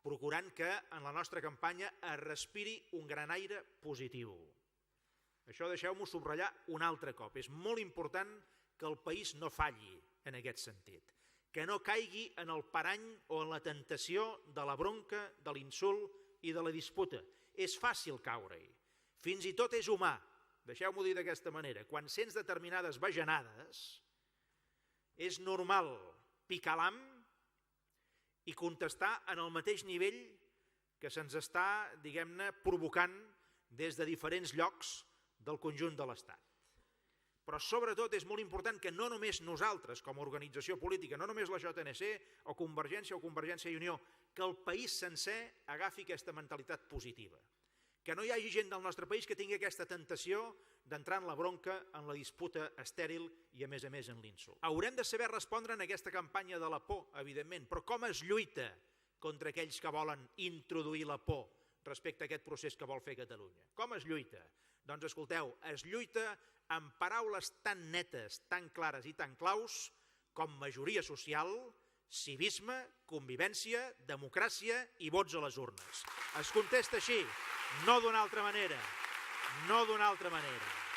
procurant que en la nostra campanya es respiri un gran aire positiu. Això deixeu-m'ho subratllar un altre cop. És molt important que el país no falli en aquest sentit, que no caigui en el parany o en la tentació de la bronca, de l'insult i de la disputa. És fàcil caure-hi. Fins i tot és humà, deixeu-m'ho dir d'aquesta manera. Quan sents determinades bajanades, és normal picar l'ham i contestar en el mateix nivell que se'ns està, diguem-ne, provocant des de diferents llocs del conjunt de l'Estat. Però sobretot és molt important que no només nosaltres com a organització política, no només la JNC o Convergència i Unió, que el país sencer agafi aquesta mentalitat positiva. Que no hi hagi gent del nostre país que tingui aquesta tentació d'entrar en la bronca, en la disputa estèril i a més en l'insult. Haurem de saber respondre en aquesta campanya de la por, evidentment, però com es lluita contra aquells que volen introduir la por respecte a aquest procés que vol fer Catalunya? Com es lluita? Doncs escolteu, es lluita amb paraules tan netes, tan clares i tan claus com majoria social, civisme, convivència, democràcia i vots a les urnes. Es contesta així, no d'una altra manera, no d'una altra manera.